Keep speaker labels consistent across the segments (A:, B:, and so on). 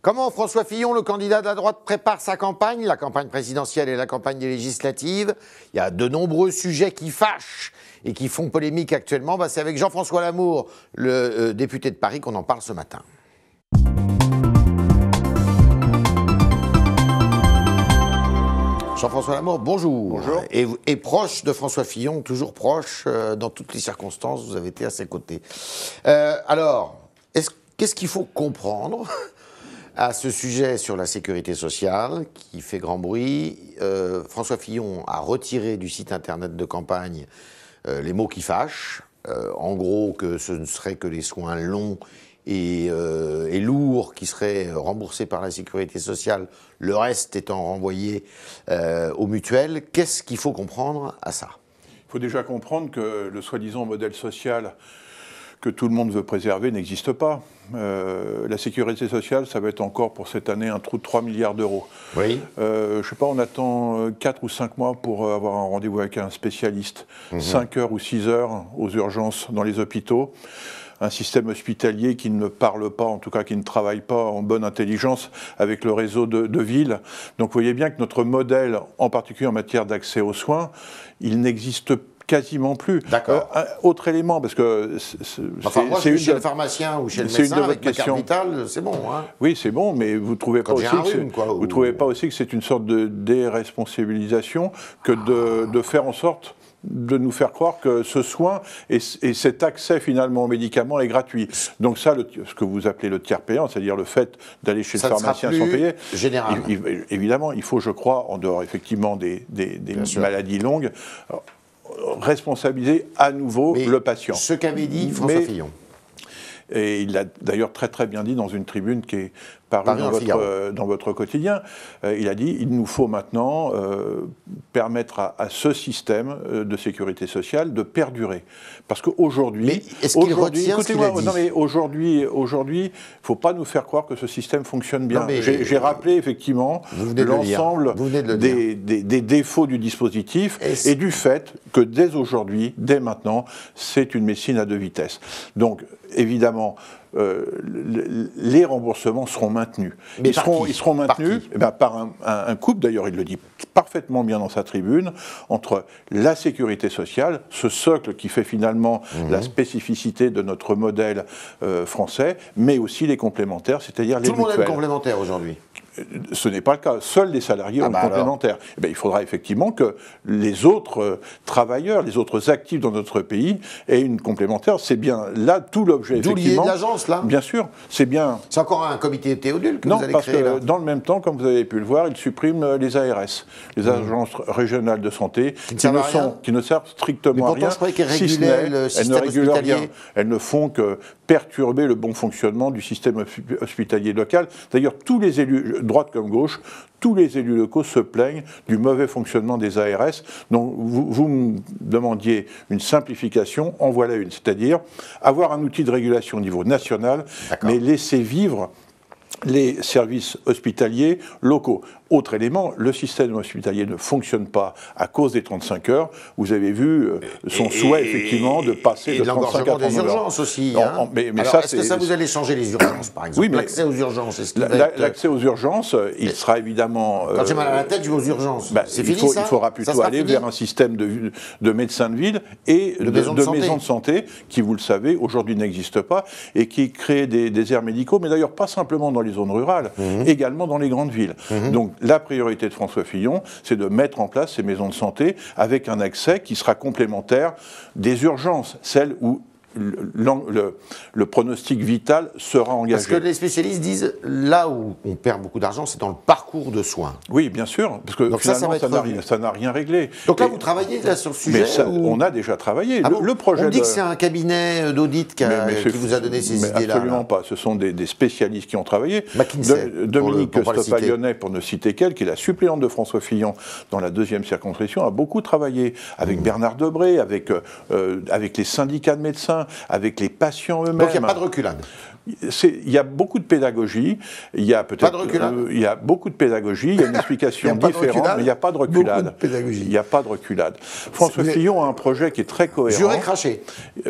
A: Comment François Fillon, le candidat de la droite, prépare sa campagne, la campagne présidentielle et la campagne des législatives? Il y a de nombreux sujets qui fâchent et qui font polémique actuellement. C'est avec Jean-François Lamour, le député de Paris, qu'on en parle ce matin. Jean-François Lamour, bonjour.
B: Bonjour.
A: Et proche de François Fillon, toujours proche, dans toutes les circonstances, vous avez été à ses côtés. Alors, qu'est-ce qu'il faut comprendre à ce sujet sur la sécurité sociale qui fait grand bruit? François Fillon a retiré du site internet de campagne les mots qui fâchent. En gros, que ce ne serait que les soins longs et lourds qui seraient remboursés par la sécurité sociale, le reste étant renvoyé aux mutuelles. Qu'est-ce qu'il faut comprendre à ça?
B: Il faut déjà comprendre que le soi-disant modèle social que tout le monde veut préserver n'existe pas. La sécurité sociale, ça va être encore pour cette année un trou de 3 milliards d'euros.
A: Oui.
B: Je ne sais pas, on attend 4 ou 5 mois pour avoir un rendez-vous avec un spécialiste. 5 heures ou 6 heures aux urgences dans les hôpitaux. Un système hospitalier qui ne parle pas, en tout cas qui ne travaille pas en bonne intelligence avec le réseau de villes. Donc vous voyez bien que notre modèle, en particulier en matière d'accès aux soins, il n'existe quasiment plus.
A: D'accord.
B: Autre élément, parce que
A: c'est chez le pharmacien ou chez le médecin avec ma carte vitale, c'est bon. Hein.
B: Oui, c'est bon, mais vous trouvez pas aussi vous trouvez pas aussi que c'est une sorte de déresponsabilisation que de faire en sorte de nous faire croire que ce soin et cet accès finalement aux médicaments est gratuit. Donc ça, ce que vous appelez le tiers payant, c'est-à-dire le fait d'aller chez le pharmacien sans payer,
A: général.
B: Évidemment, il faut, je crois, en dehors effectivement des maladies longues, responsabiliser à nouveau le patient.
A: Ce qu'avait dit François Fillon.
B: Et il l'a d'ailleurs très très bien dit dans une tribune qui est parue dans votre quotidien. Il a dit, il nous faut maintenant permettre à ce système de sécurité sociale de perdurer. Parce qu'aujourd'hui...
A: Mais est-ce qu'il retient ce qu'il a dit ?
B: Non mais aujourd'hui, il ne faut pas nous faire croire que ce système fonctionne bien. J'ai rappelé effectivement l'ensemble des défauts du dispositif et du fait que dès aujourd'hui, dès maintenant, c'est une médecine à deux vitesses. Donc évidemment, les remboursements seront maintenus.
A: Mais
B: ils seront maintenus par un couple, d'ailleurs il le dit parfaitement bien dans sa tribune, entre la sécurité sociale, ce socle qui fait finalement la spécificité de notre modèle français, mais aussi les complémentaires, c'est-à-dire les mutuelles.
A: Tout le monde a une complémentaire aujourd'hui.
B: Ce n'est pas le cas. Seuls les salariés ont une complémentaire. Il faudra effectivement que les autres travailleurs, les autres actifs dans notre pays aient une complémentaire. C'est bien là tout l'objet, effectivement.
A: D'où l'idée de l'agence, là.
B: Bien sûr, c'est bien.
A: C'est encore un comité Théodule que vous allez créer, là.
B: Non, parce que dans le même temps, comme vous avez pu le voir, ils suppriment les ARS, les agences régionales de santé, qui ne servent strictement à rien.
A: Je croyais qu'elles régulaient le système hospitalier.
B: Rien. Elles ne font que perturber le bon fonctionnement du système hospitalier local. D'ailleurs, tous les élus, droite comme gauche, tous les élus locaux se plaignent du mauvais fonctionnement des ARS. Donc vous me demandiez une simplification, en voilà une. C'est-à-dire avoir un outil de régulation au niveau national, mais laisser vivre les services hospitaliers locaux. Autre élément, le système hospitalier ne fonctionne pas à cause des 35 heures. Vous avez vu son souhait, effectivement, de passer de 35 à 39 heures.
A: des urgences aussi. Est-ce que ça vous allez changer les urgences, par exemple? L'accès aux urgences.
B: L'accès aux urgences, il sera évidemment...
A: Quand j'ai mal à la tête, je vais aux urgences. C'est fini, ça?
B: Il faudra plutôt aller vers un système de médecins de ville et de maisons de santé qui, vous le savez, aujourd'hui n'existent pas et qui créent des déserts médicaux, mais d'ailleurs pas simplement dans les zones rurales, également dans les grandes villes. Donc la priorité de François Fillon, c'est de mettre en place ces maisons de santé avec un accès qui sera complémentaire des urgences, celles où le pronostic vital sera engagé.
A: Parce que les spécialistes disent, là où on perd beaucoup d'argent, c'est dans le parcours de soins.
B: Oui, bien sûr, parce que donc finalement, ça n'a rien réglé.
A: Donc là, vous travaillez là, sur le sujet
B: on a déjà travaillé.
A: Le projet on dit que c'est un cabinet d'audit qui vous a donné ces idées-là.
B: Absolument pas, ce sont des spécialistes qui ont travaillé.
A: McKinsey,
B: Dominique Stoppa-Lyonnais, pour ne citer qu'elle, qui est la suppléante de François Fillon dans la 2e circonscription, a beaucoup travaillé avec Bernard Debré, avec les syndicats de médecins, médecins, avec les patients eux-mêmes.
A: Donc il n'y a pas de reculade.
B: Il y a beaucoup de pédagogie, il y a peut-être il y a beaucoup de pédagogie, il y a une explication différente, mais il n'y a pas de reculade. Il n'y a pas de reculade. François Fillon a un projet qui est très cohérent.
A: J'aurais craché.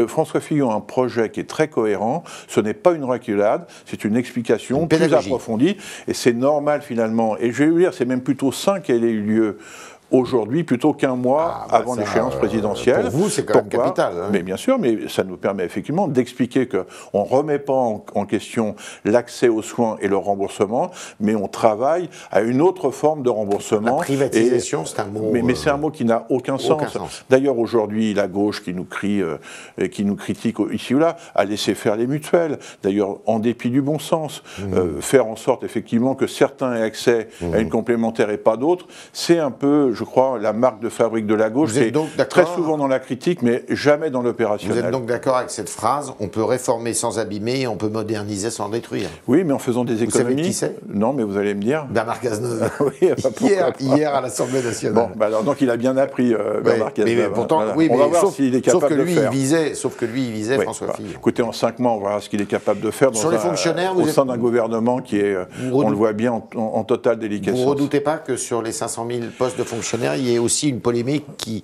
B: François Fillon a un projet qui est très cohérent. Ce n'est pas une reculade, c'est une explication plus approfondie, et c'est normal finalement. Et je vais vous dire, c'est même plutôt sain qu'elle ait eu lieu aujourd'hui plutôt qu'un mois avant l'échéance présidentielle.
A: Pour vous, c'est quand même capital. Hein.
B: Mais bien sûr, mais ça nous permet effectivement d'expliquer qu'on ne remet pas en question l'accès aux soins et le remboursement, mais on travaille à une autre forme de remboursement.
A: La privatisation, c'est un mot...
B: Mais c'est un mot qui n'a aucun sens. D'ailleurs, aujourd'hui, la gauche qui nous crie, qui nous critique ici ou là, a laissé faire les mutuelles. D'ailleurs, en dépit du bon sens, faire en sorte effectivement que certains aient accès à une complémentaire et pas d'autres, c'est un peu, je crois, la marque de fabrique de la gauche, qui est très souvent dans la critique, mais jamais dans l'opérationnel.
A: Vous êtes donc d'accord avec cette phrase, on peut réformer sans abîmer et on peut moderniser sans détruire?
B: Oui, mais en faisant des économies.
A: Vous savez qui c'est?
B: Non, mais vous allez me dire.
A: Bernard Cazeneuve.
B: Oui,
A: hier à l'Assemblée nationale.
B: Bon, alors donc il a bien appris Bernard Cazeneuve.
A: Mais pourtant,
B: voilà.
A: oui,
B: on va voir s'il est capable de faire.
A: Sauf que lui, il visait François Fillon.
B: Écoutez, en 5 mois, on verra ce qu'il est capable de faire
A: Sur les fonctionnaires,
B: au sein d'un gouvernement qui est, on le voit bien, en totale déliquescence.
A: Vous ne redoutez pas que sur les 500 000 postes de fonctionnaires, il y ait aussi une polémique qui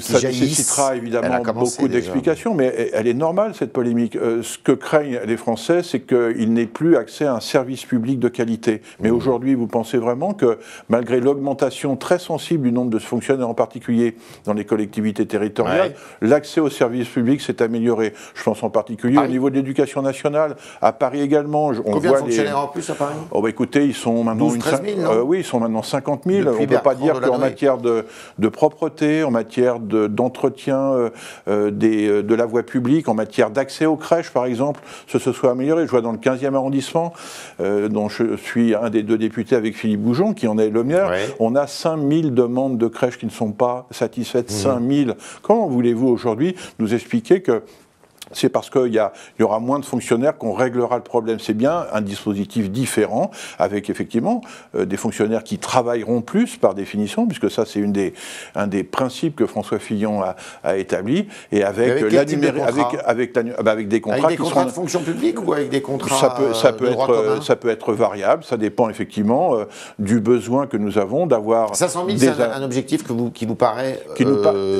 B: ça nécessitera évidemment beaucoup d'explications, mais elle est normale, cette polémique. Ce que craignent les Français, c'est qu'ils n'aient plus accès à un service public de qualité. Mais aujourd'hui, vous pensez vraiment que, malgré l'augmentation très sensible du nombre de fonctionnaires, en particulier dans les collectivités territoriales, l'accès au service public s'est amélioré. Je pense en particulier au niveau de l'éducation nationale, à Paris également.
A: Combien de fonctionnaires en plus à Paris?
B: Oh, bah, écoutez, ils sont maintenant
A: 13 000,
B: oui, ils sont maintenant 50 000. On ne peut pas dire qu'en matière de propreté, en matière d'entretien de la voie publique, en matière d'accès aux crèches, par exemple, ce se soit amélioré. Je vois dans le 15e arrondissement, dont je suis un des 2 députés avec Philippe Goujon, qui en est le mien, on a 5000 demandes de crèches qui ne sont pas satisfaites. 5000. Comment voulez-vous aujourd'hui nous expliquer que c'est parce qu'il y aura moins de fonctionnaires qu'on réglera le problème? C'est bien un dispositif différent, avec effectivement des fonctionnaires qui travailleront plus par définition, puisque ça c'est un des principes que François Fillon a établi, et avec des contrats
A: avec des contrats de fonction publique ou avec des contrats
B: ça peut être variable, ça dépend effectivement du besoin que nous avons d'avoir...
A: 500 000, c'est un objectif qui vous paraît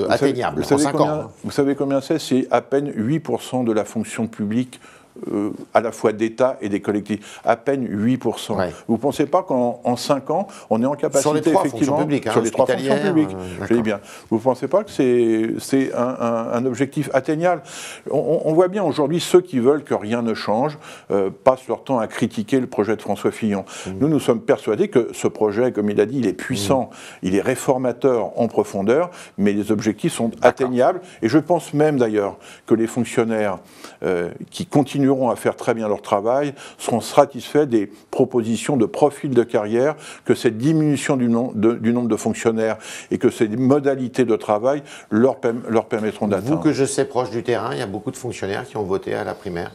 A: atteignable en 5 ans.
B: Vous savez combien c'est? C'est à peine 8% de la fonction publique à la fois d'État et des collectivités, à peine 8%. Vous ne pensez pas qu'en 5 ans, on est en capacité,
A: sur les 3 fonctions publiques,
B: sur les 3 fonctions publiques, je dis bien. Vous ne pensez pas que c'est un objectif atteignable? On voit bien aujourd'hui ceux qui veulent que rien ne change passent leur temps à critiquer le projet de François Fillon. Nous sommes persuadés que ce projet, comme il a dit, il est puissant, il est réformateur en profondeur, mais les objectifs sont atteignables. Et je pense même d'ailleurs que les fonctionnaires qui continueront à faire très bien leur travail seront satisfaits des propositions de profil de carrière que cette diminution du nombre de fonctionnaires et que ces modalités de travail leur permettront d'atteindre.
A: Vous, que je sais proche du terrain, il y a beaucoup de fonctionnaires qui ont voté à la primaire.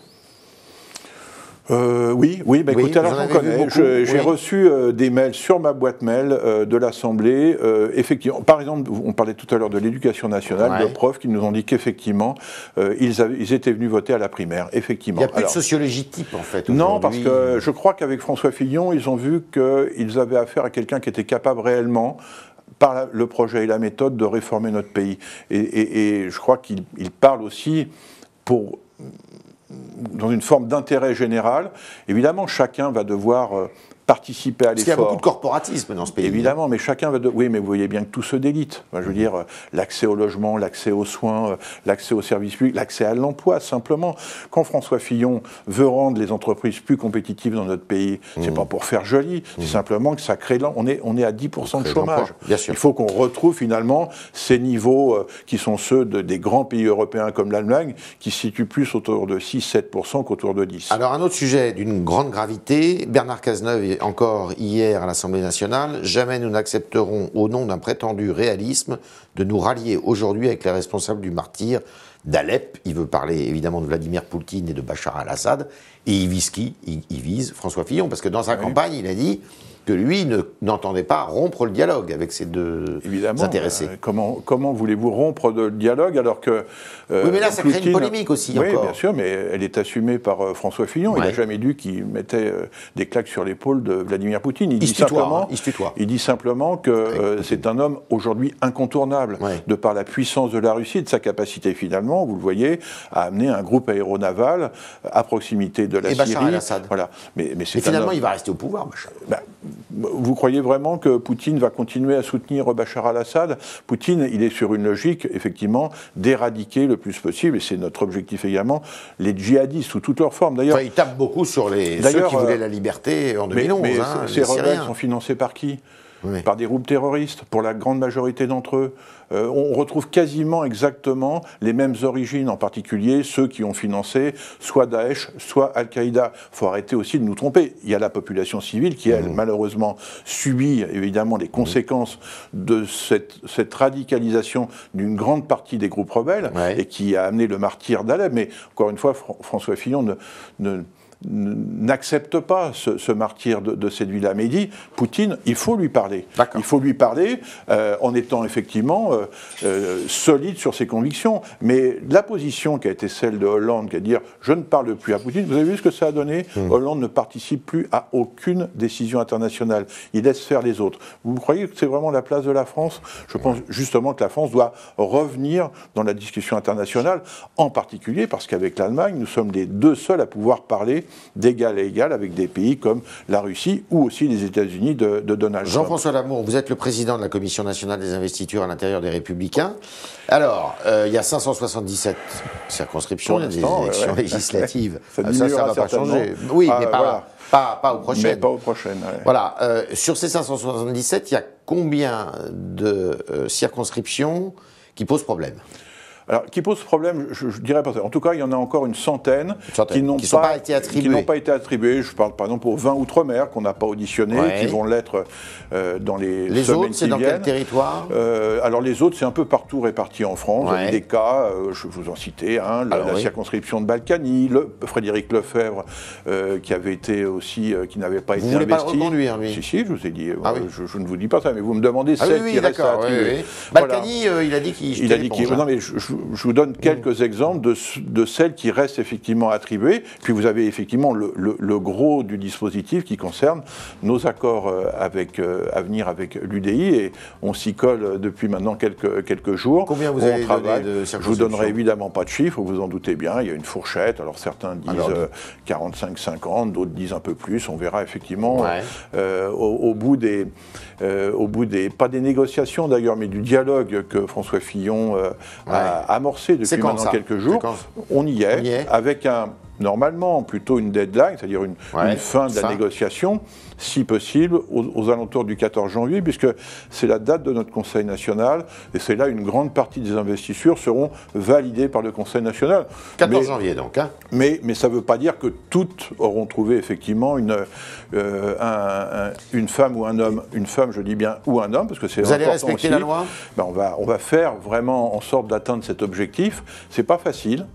B: Oui, écoutez, alors j'en connais. J'ai reçu des mails sur ma boîte mail de l'Assemblée. Effectivement, par exemple, on parlait tout à l'heure de l'éducation nationale, de profs qui nous ont dit qu'effectivement, ils étaient venus voter à la primaire. Effectivement.
A: Il n'y a plus de sociologie type, en fait.
B: Non, parce que je crois qu'avec François Fillon, ils ont vu qu'ils avaient affaire à quelqu'un qui était capable réellement, par le projet et la méthode, de réformer notre pays. Et je crois qu'il parle aussi dans une forme d'intérêt général. Évidemment, chacun va devoir participer à l'effort.
A: Parce qu'il y a beaucoup de corporatisme dans ce pays.
B: Évidemment, mais chacun va... Oui, mais vous voyez bien que tout se délite. Enfin, je veux dire, l'accès au logement, l'accès aux soins, l'accès aux services publics, l'accès à l'emploi, simplement. Quand François Fillon veut rendre les entreprises plus compétitives dans notre pays, c'est pas pour faire joli, c'est simplement que ça crée... On est à 10% de chômage.
A: Bien sûr.
B: Il faut qu'on retrouve finalement ces niveaux qui sont ceux des grands pays européens comme l'Allemagne, qui se situent plus autour de 6-7% qu'autour de 10%.
A: Alors, un autre sujet d'une grande gravité, Bernard Cazeneuve encore hier à l'Assemblée nationale, jamais nous n'accepterons, au nom d'un prétendu réalisme, de nous rallier aujourd'hui avec les responsables du martyre d'Alep. Il veut parler évidemment de Vladimir Poutine et de Bachar al-Assad. Et il vise qui? Il vise François Fillon, parce que dans sa campagne, il a dit que lui n'entendait pas rompre le dialogue avec ces deux intéressés.
B: Comment voulez-vous rompre le dialogue alors que...
A: oui, mais là, ça crée une polémique aussi,
B: oui,
A: encore.
B: Oui, bien sûr, mais elle est assumée par François Fillon. Ouais. Il n'a jamais dit qu'il mettait des claques sur l'épaule de Vladimir Poutine. Il dit simplement que c'est un homme aujourd'hui incontournable, de par la puissance de la Russie, de sa capacité finalement, vous le voyez, à amener un groupe aéronaval à proximité de la Syrie.
A: Bachar el-Assad.
B: Voilà. Mais
A: finalement, il va rester au pouvoir, Bachar.
B: Vous croyez vraiment que Poutine va continuer à soutenir Bachar al-Assad? Poutine, il est sur une logique, effectivement, d'éradiquer le plus possible, et c'est notre objectif également, les djihadistes sous toutes leurs formes. D'ailleurs,
A: il tape beaucoup sur ceux qui voulaient la liberté en 2011.
B: Mais ces rebelles sont financés par qui? Par des groupes terroristes, pour la grande majorité d'entre eux. On retrouve quasiment exactement les mêmes origines, en particulier ceux qui ont financé soit Daesh, soit Al-Qaïda. Il faut arrêter aussi de nous tromper. Il y a la population civile qui, elle, malheureusement, subit évidemment les conséquences de cette radicalisation d'une grande partie des groupes rebelles et qui a amené le martyre d'Alep. Mais encore une fois, François Fillon n'accepte pas ce martyre de cette ville-là. Mais il dit, Poutine, il faut lui parler. Il faut lui parler en étant effectivement solide sur ses convictions. Mais la position qui a été celle de Hollande, qui a dit « je ne parle plus à Poutine », vous avez vu ce que ça a donné? Hollande ne participe plus à aucune décision internationale. Il laisse faire les autres. Vous croyez que c'est vraiment la place de la France? Je pense justement que la France doit revenir dans la discussion internationale, en particulier parce qu'avec l'Allemagne, nous sommes les deux seuls à pouvoir parler d'égal à égal avec des pays comme la Russie ou aussi les États-Unis de Donald Trump.
A: Jean-François Lamour, vous êtes le président de la Commission nationale des investitures à l'intérieur des Républicains. Alors, il y a 577 circonscriptions, il y a des élections législatives.
B: Ça ne va pas changer.
A: Oui, mais pas aux prochaines.
B: Mais pas aux prochaines,
A: Voilà. Sur ces 577, il y a combien de circonscriptions qui posent problème?
B: Alors, qui pose problème, je dirais pas ça. En tout cas, il y en a encore une centaine qui n'ont pas été attribuées. Je parle par exemple aux 20 outre-mer qu'on n'a pas auditionnés, qui vont l'être dans les semaines qui viennent.
A: Les autres, c'est dans quel territoire?
B: Alors les autres, c'est un peu partout répartis en France. Vous avez des cas, je vais vous en citer, la circonscription de Balkany, Frédéric Lefebvre, qui avait été aussi, qui n'avait pas été investi.
A: Vous voulez pas le reconduire, lui?
B: Si, je vous ai dit. Je ne vous dis pas ça, mais vous me demandez celle qui reste à attribuer.
A: Balkany, il a dit qu'il...
B: Non, mais je vous donne quelques exemples de celles qui restent effectivement attribuées. Puis vous avez effectivement le gros du dispositif qui concerne nos accords à venir avec l'UDI, et on s'y colle depuis maintenant quelques jours.
A: Combien vous avez donné de circonscriptions?
B: Je vous donnerai évidemment pas de chiffres, vous en doutez bien, il y a une fourchette. Alors certains disent 45-50, d'autres disent un peu plus. On verra effectivement au bout des pas des négociations d'ailleurs, mais du dialogue que François Fillon a amorcé depuis maintenant quelques jours. On y est, avec normalement plutôt une deadline, c'est-à-dire une fin de la négociation, si possible, aux alentours du 14 janvier, puisque c'est la date de notre Conseil national, et c'est là une grande partie des investitures seront validées par le Conseil national.
A: 14 janvier donc.
B: Mais ça ne veut pas dire que toutes auront trouvé effectivement une femme ou un homme, une femme je dis bien, ou un homme, parce que c'est important.
A: Vous allez respecter la loi?
B: On va faire vraiment en sorte d'atteindre cet objectif. C'est pas facile,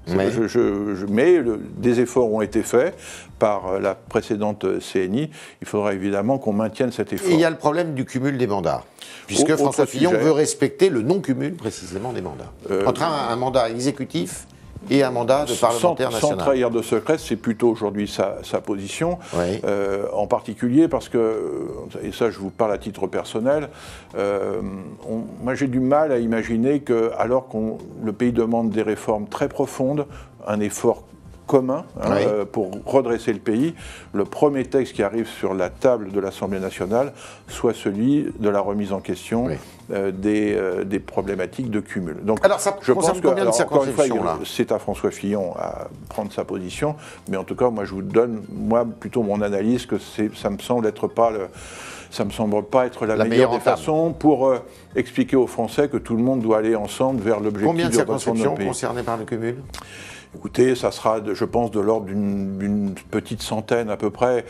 B: mais des efforts ont été faits par la précédente CNI. Il faudra évidemment qu'on maintienne cet effort.
A: Et il y a le problème du cumul des mandats, puisque François Fillon veut respecter le non-cumul précisément des mandats. Entre un mandat exécutif et un mandat de parlementaire national.
B: Sans trahir de secret, c'est plutôt aujourd'hui sa position, en particulier parce que, et ça je vous parle à titre personnel, moi j'ai du mal à imaginer que, alors que le pays demande des réformes très profondes, un effort commun pour redresser le pays, le premier texte qui arrive sur la table de l'Assemblée nationale soit celui de la remise en question des problématiques de cumul. Donc,
A: alors ça concerne combien de circonscriptions là?
B: C'est à François Fillon à prendre sa position, mais en tout cas, moi je vous donne plutôt mon analyse que ça me semble pas être la meilleure des façons pour expliquer aux Français que tout le monde doit aller ensemble vers l'objectif de redresser notre pays.
A: Combien de circonscriptions concernées par le cumul?
B: Écoutez, ça sera, je pense, de l'ordre d'une petite centaine à peu près.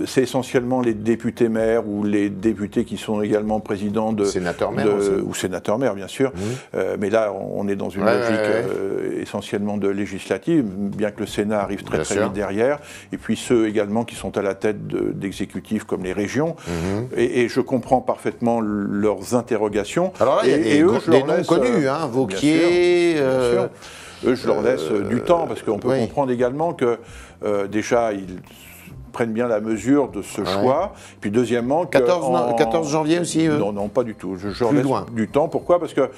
B: C'est essentiellement les députés maires ou les députés qui sont également présidents de...
A: Sénateurs maires
B: ou sénateurs maires, bien sûr. Mais là, on est dans une logique essentiellement de législative, bien que le Sénat arrive très vite derrière. Et puis ceux également qui sont à la tête d'exécutifs comme les régions. Et je comprends parfaitement leurs interrogations.
A: Alors là, il y a des noms connus, Wauquiez...
B: Bien sûr. Eux, je leur laisse du temps, parce qu'on peut comprendre également que, déjà, ils prennent bien la mesure de ce choix. Puis deuxièmement...
A: 14 janvier aussi
B: Non, pas du tout. Je leur laisse du temps. Pourquoi? Parce que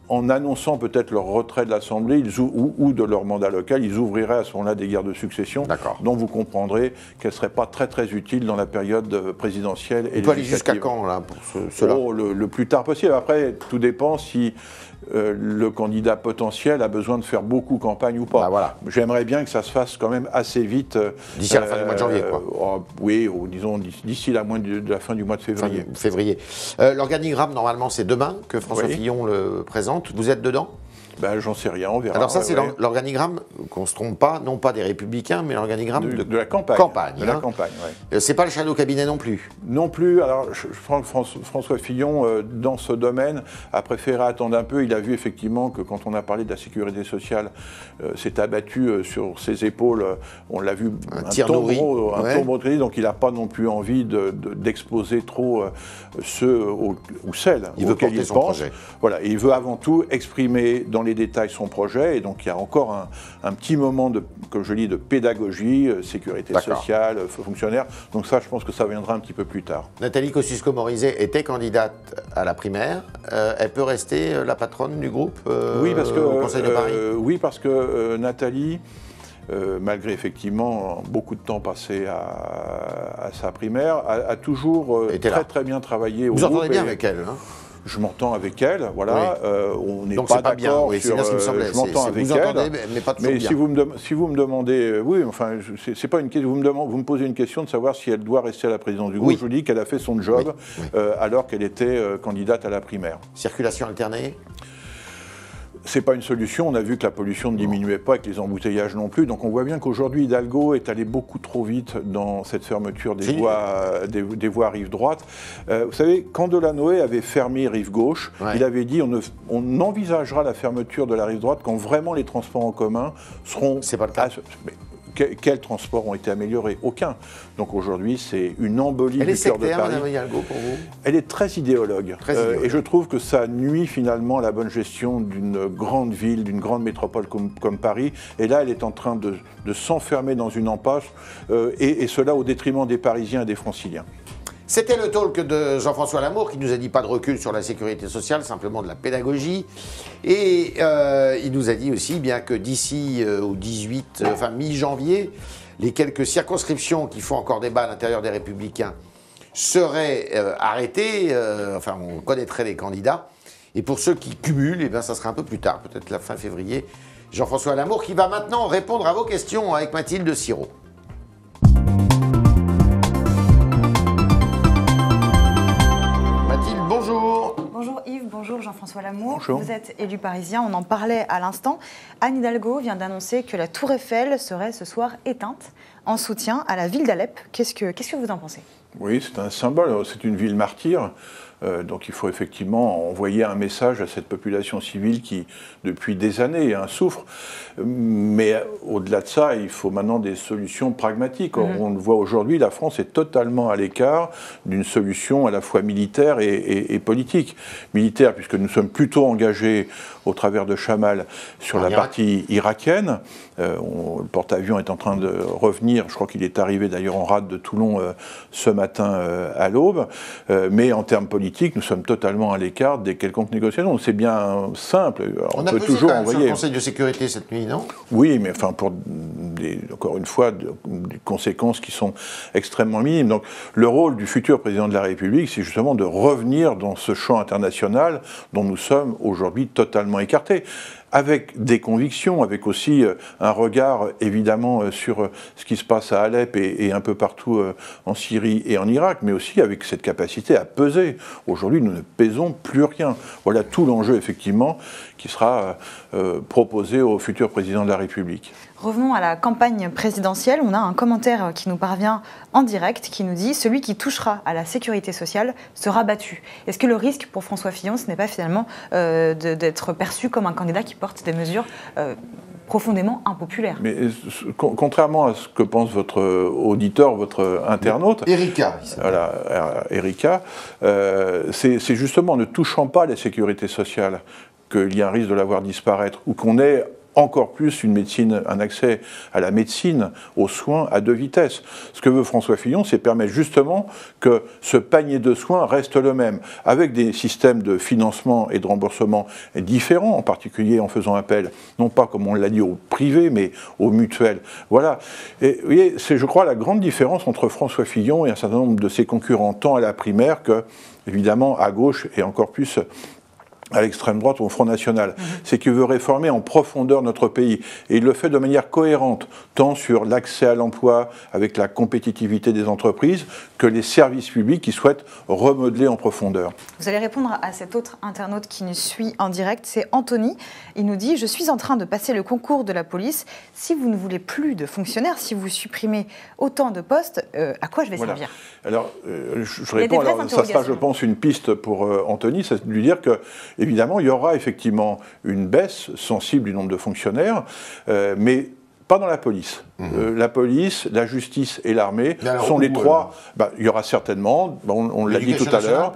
B: en annonçant peut-être leur retrait de l'Assemblée ou de leur mandat local, ils ouvriraient à ce moment-là des guerres de succession, dont vous comprendrez qu'elles ne seraient pas très utiles dans la période présidentielle et législative.
A: On peut aller jusqu'à quand, là, pour cela?
B: Le plus tard possible. Après, tout dépend si le candidat potentiel a besoin de faire beaucoup campagne ou pas. J'aimerais bien que ça se fasse quand même assez vite.
A: D'ici à la fin du mois de janvier, quoi.
B: Oui, disons d'ici la fin du mois de février.
A: L'organigramme, normalement, c'est demain que François Fillon le présente. Vous êtes dedans?
B: J'en sais rien, on verra.
A: Alors ça, c'est l'organigramme, qu'on ne se trompe pas, non pas des Républicains, mais l'organigramme de
B: la campagne.
A: De la campagne, c'est pas le shadow cabinet non plus? Non
B: plus. Alors, je pense que François Fillon, dans ce domaine, a préféré attendre un peu. Il a vu effectivement que quand on a parlé de la sécurité sociale, s'est abattu sur ses épaules, on l'a vu, un tombeau de crédit, donc il n'a pas non plus envie d'exposer trop ceux ou celles auxquels il pense. Voilà, et il veut avant tout exprimer dans les détails son projet, et donc il y a encore un petit moment comme je dis, de pédagogie, sécurité sociale, fonctionnaire. Donc ça, je pense que ça viendra un petit peu plus tard.
A: Nathalie Kosciusko-Morizet était candidate à la primaire. Elle peut rester la patronne du groupe au Conseil de Paris?
B: Oui, parce que Nathalie, malgré effectivement beaucoup de temps passé à sa primaire, a toujours très bien travaillé au groupe.
A: Vous entendez bien avec elle, hein?
B: Je m'entends avec elle, voilà. On n'est
A: donc
B: pas
A: d'accord
B: sur.
A: Je m'entends avec elle. Entendez, mais pas toujours bien.
B: Si vous me demandez, c'est pas une question. Vous me posez une question de savoir si elle doit rester à la présidence du groupe. Je vous dis qu'elle a fait son job alors qu'elle était candidate à la primaire.
A: Circulation alternée?
B: C'est pas une solution. On a vu que la pollution ne diminuait pas, avec les embouteillages non plus. Donc on voit bien qu'aujourd'hui, Hidalgo est allé beaucoup trop vite dans cette fermeture des voies rive droite. Vous savez, quand Delanoë avait fermé rive gauche, il avait dit on envisagera la fermeture de la rive droite quand vraiment les transports en commun seront...
A: C'est pas le cas.
B: Quels transports ont été améliorés? Aucun. Donc aujourd'hui, c'est une embolie du cœur de Paris. Elle est sectaire,
A: Madame Hidalgo, pour vous?
B: Elle est très idéologue. Et je trouve que ça nuit finalement à la bonne gestion d'une grande ville, d'une grande métropole comme Paris. Et là, elle est en train de s'enfermer dans une impasse, et cela au détriment des Parisiens et des Franciliens.
A: C'était le talk de Jean-François Lamour qui nous a dit pas de recul sur la sécurité sociale, simplement de la pédagogie. Et il nous a dit aussi bien que d'ici au mi-janvier, les quelques circonscriptions qui font encore débat à l'intérieur des Républicains seraient arrêtées. On connaîtrait les candidats. Et pour ceux qui cumulent, ça sera un peu plus tard, peut-être la fin février. Jean-François Lamour qui va maintenant répondre à vos questions avec Mathilde Sirot.
C: Bonjour Yves, bonjour Jean-François Lamour.
B: Bonjour.
C: Vous êtes élu parisien, on en parlait à l'instant. Anne Hidalgo vient d'annoncer que la Tour Eiffel serait ce soir éteinte en soutien à la ville d'Alep. Qu'est-ce que vous en pensez?
B: Oui, c'est un symbole, c'est une ville martyre. Donc il faut effectivement envoyer un message à cette population civile qui, depuis des années, souffre. Mais au-delà de ça, il faut maintenant des solutions pragmatiques. On le voit aujourd'hui, la France est totalement à l'écart d'une solution à la fois militaire et politique. Militaire, puisque nous sommes plutôt engagés au travers de Chamal sur la partie irakienne. Le porte-avions est en train de revenir. Je crois qu'il est arrivé d'ailleurs en rade de Toulon ce matin à l'aube. Mais en termes politiques, nous sommes totalement à l'écart des quelconques négociations. C'est bien simple. Alors,
A: on peut toujours envoyer sur le Conseil de sécurité cette nuit, non?
B: Oui, mais pour encore une fois, des conséquences qui sont extrêmement minimes. Donc, le rôle du futur président de la République, c'est justement de revenir dans ce champ international dont nous sommes aujourd'hui totalement écartés. avec des convictions, avec aussi un regard évidemment sur ce qui se passe à Alep et un peu partout en Syrie et en Irak, mais aussi avec cette capacité à peser. Aujourd'hui, nous ne pesons plus rien. Voilà tout l'enjeu effectivement qui sera proposé au futur président de la République.
C: Revenons à la campagne présidentielle. On a un commentaire qui nous parvient en direct qui nous dit « Celui qui touchera à la sécurité sociale sera battu ». Est-ce que le risque pour François Fillon, ce n'est pas finalement d'être perçu comme un candidat qui porte des mesures profondément impopulaires? Mais
B: contrairement à ce que pense votre auditeur, votre internaute...
A: Erika.
B: Voilà, Erika, c'est justement en ne touchant pas à la sécurité sociale qu'il y a un risque de la voir disparaître, ou qu'on ait encore plus une médecine, un accès à la médecine, aux soins à 2 vitesses. Ce que veut François Fillon, c'est permettre justement que ce panier de soins reste le même, avec des systèmes de financement et de remboursement différents, en particulier en faisant appel, non pas comme on l'a dit au privé, mais aux mutuelles. Voilà. Et vous voyez, c'est, je crois, la grande différence entre François Fillon et un certain nombre de ses concurrents, tant à la primaire que, évidemment, à gauche et encore plus à l'extrême droite ou au Front National. C'est qu'il veut réformer en profondeur notre pays. Et il le fait de manière cohérente, tant sur l'accès à l'emploi, avec la compétitivité des entreprises, que les services publics qui souhaitent remodeler en profondeur.
C: Vous allez répondre à cet autre internaute qui nous suit en direct, c'est Anthony. Il nous dit « Je suis en train de passer le concours de la police. Si vous ne voulez plus de fonctionnaires, si vous supprimez autant de postes, à quoi je vais servir ?»
B: Alors, je réponds, alors, ça sera, je pense, une piste pour Anthony, c'est de lui dire que évidemment, il y aura effectivement une baisse sensible du nombre de fonctionnaires, mais pas dans la police. La police, la justice et l'armée sont les trois. Il y aura certainement, on l'a dit tout à l'heure,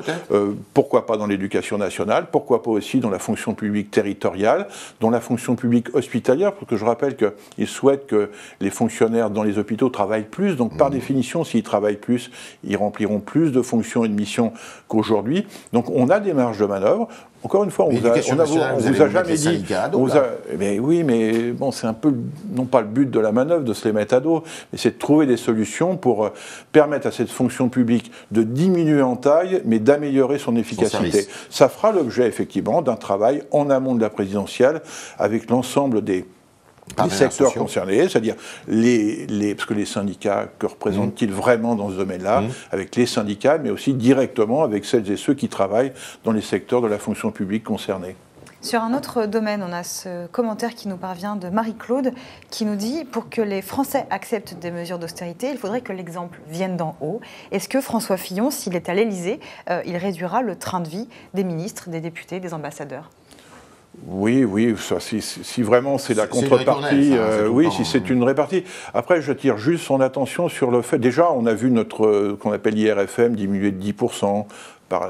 B: pourquoi pas dans l'éducation nationale, pourquoi pas aussi dans la fonction publique territoriale, dans la fonction publique hospitalière, parce que je rappelle qu'ils souhaitent que les fonctionnaires dans les hôpitaux travaillent plus, donc par définition, s'ils travaillent plus, ils rempliront plus de fonctions et de missions qu'aujourd'hui. Donc on a des marges de manœuvre. Encore une fois, on vous a jamais dit. Mais oui, mais bon, c'est un peu non pas le but de la manœuvre de se les mettre à dos, mais c'est de trouver des solutions pour permettre à cette fonction publique de diminuer en taille, mais d'améliorer son efficacité. Ça fera l'objet effectivement d'un travail en amont de la présidentielle avec l'ensemble des secteurs concernés, c'est-à-dire parce que les syndicats, que représentent-ils vraiment dans ce domaine-là, avec les syndicats, mais aussi directement avec celles et ceux qui travaillent dans les secteurs de la fonction publique concernés.
C: Sur un autre domaine, on a ce commentaire qui nous parvient de Marie-Claude, qui nous dit « Pour que les Français acceptent des mesures d'austérité, il faudrait que l'exemple vienne d'en haut. Est-ce que François Fillon, s'il est à l'Élysée, il réduira le train de vie des ministres, des députés, des ambassadeurs ?»
B: Oui, ça, si vraiment c'est la contrepartie, oui, si c'est une répartie. Après, j'attire juste son attention sur le fait, déjà, on a vu notre, qu'on appelle IRFM, diminuer de 10% par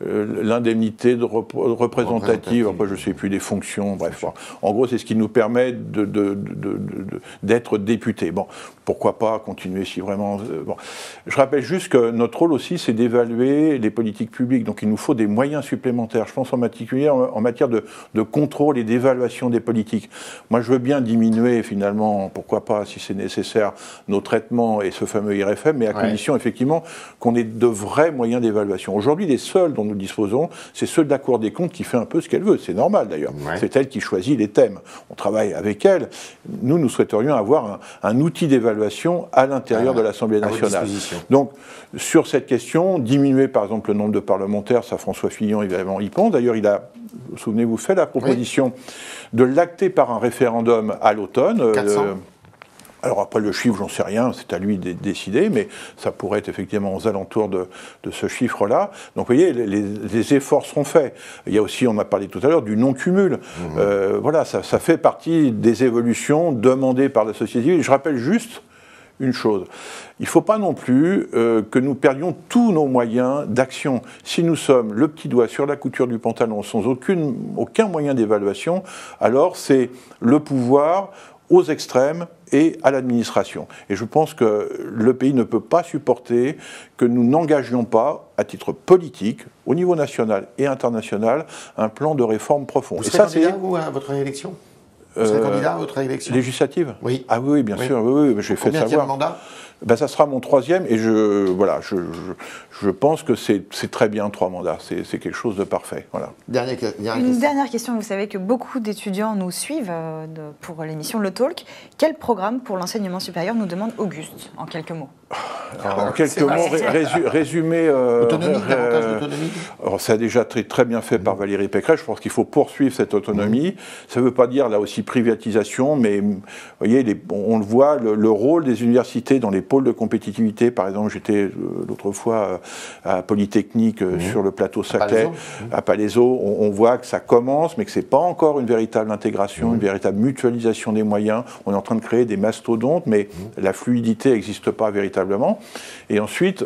B: l'indemnité de représentative, après je ne sais plus, des fonctions, bref. Bon. En gros, c'est ce qui nous permet d'être députés. Bon, pourquoi pas continuer si vraiment... Bon. Je rappelle juste que notre rôle aussi, c'est d'évaluer les politiques publiques. Donc il nous faut des moyens supplémentaires. Je pense en particulier en matière de contrôle et d'évaluation des politiques. Moi, je veux bien diminuer finalement, pourquoi pas, si c'est nécessaire, nos traitements et ce fameux IRFM, mais à condition effectivement qu'on ait de vrais moyens d'évaluation. Aujourd'hui, les seuls dont nous disposons, c'est ceux de la Cour des comptes qui fait un peu ce qu'elle veut. C'est normal d'ailleurs. C'est elle qui choisit les thèmes. On travaille avec elle. Nous souhaiterions avoir un outil d'évaluation à l'intérieur de l'Assemblée nationale. Donc, sur cette question, diminuer par exemple le nombre de parlementaires, ça François Fillon évidemment y pense. D'ailleurs, il a, souvenez-vous, fait la proposition de l'acter par un référendum à l'automne.
A: 400.
B: Alors après le chiffre, j'en sais rien, c'est à lui de décider, mais ça pourrait être effectivement aux alentours de ce chiffre-là. Donc vous voyez, les efforts seront faits. Il y a aussi, on a parlé tout à l'heure, du non-cumul. Voilà, ça fait partie des évolutions demandées par la société civile. Je rappelle juste une chose, il ne faut pas non plus que nous perdions tous nos moyens d'action. Si nous sommes le petit doigt sur la couture du pantalon sans aucun moyen d'évaluation, alors c'est le pouvoir aux extrêmes et à l'administration. Et je pense que le pays ne peut pas supporter que nous n'engagions pas, à titre politique, au niveau national et international, un plan de réforme profond.
A: Vous serez candidat, vous, à votre réélection ? Vous serez candidat à votre réélection ?
B: Législative ?
A: Oui.
B: Ah oui, bien sûr, oui, j'ai fait savoir.
A: Combien de mandat ?
B: Ben, ça sera mon troisième et je pense que c'est très bien 3 mandats. C'est quelque chose de parfait. Voilà.
C: Une dernière question. Vous savez que beaucoup d'étudiants nous suivent pour l'émission Le Talk. Quel programme pour l'enseignement supérieur nous demande Auguste, en quelques mots?
B: Alors, en quelques mots, résumé.
A: Davantage d'autonomie.
B: Ça a déjà très bien fait par Valérie Pécresse. Je pense qu'il faut poursuivre cette autonomie. Ça ne veut pas dire là aussi privatisation, mais vous voyez, on le voit, le rôle des universités dans les pôles de compétitivité. Par exemple, j'étais l'autre fois à Polytechnique sur le plateau Saclay, à Palaiseau. On voit que ça commence, mais que ce n'est pas encore une véritable intégration, une véritable mutualisation des moyens. On est en train de créer des mastodontes, mais la fluidité n'existe pas véritablement. Et ensuite,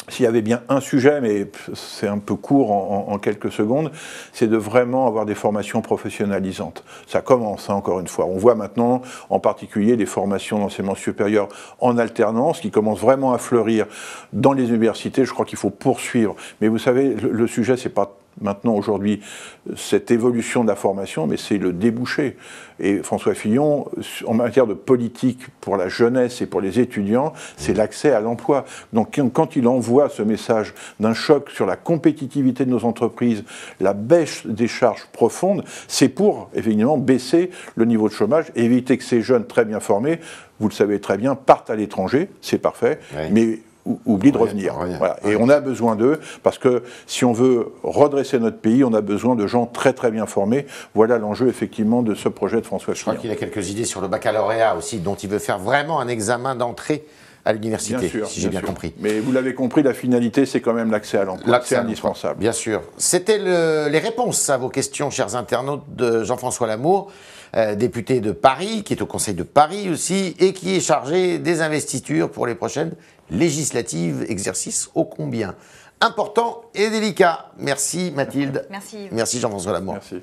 B: s'il y avait bien un sujet, mais c'est un peu court en quelques secondes, c'est de vraiment avoir des formations professionnalisantes. Ça commence, encore une fois. On voit maintenant, en particulier, des formations d'enseignement supérieur en alternance qui commencent vraiment à fleurir dans les universités. Je crois qu'il faut poursuivre. Mais vous savez, le sujet, c'est pas maintenant, aujourd'hui, cette évolution de la formation, mais c'est le débouché. Et François Fillon, en matière de politique pour la jeunesse et pour les étudiants, c'est l'accès à l'emploi. Donc quand il envoie ce message d'un choc sur la compétitivité de nos entreprises, la baisse des charges profondes, c'est pour, évidemment, baisser le niveau de chômage, éviter que ces jeunes très bien formés, vous le savez très bien, partent à l'étranger, c'est parfait, mais oublient de revenir. Voilà. Et on a besoin d'eux, parce que si on veut redresser notre pays, on a besoin de gens très très bien formés. Voilà l'enjeu effectivement de ce projet de François Fillon.
A: Je crois qu'il a quelques idées sur le baccalauréat aussi, dont il veut faire vraiment un examen d'entrée à l'université, si j'ai bien compris.
B: Mais vous l'avez compris, la finalité, c'est quand même l'accès à l'emploi. C'est indispensable.
A: Bien sûr. C'était les réponses à vos questions, chers internautes, de Jean-François Lamour, député de Paris, qui est au Conseil de Paris aussi, et qui est chargé des investitures pour les prochaines législatives, exercice ô combien important et délicat. Merci Mathilde.
C: Merci.
A: Merci Jean-François Lamour.
B: Merci.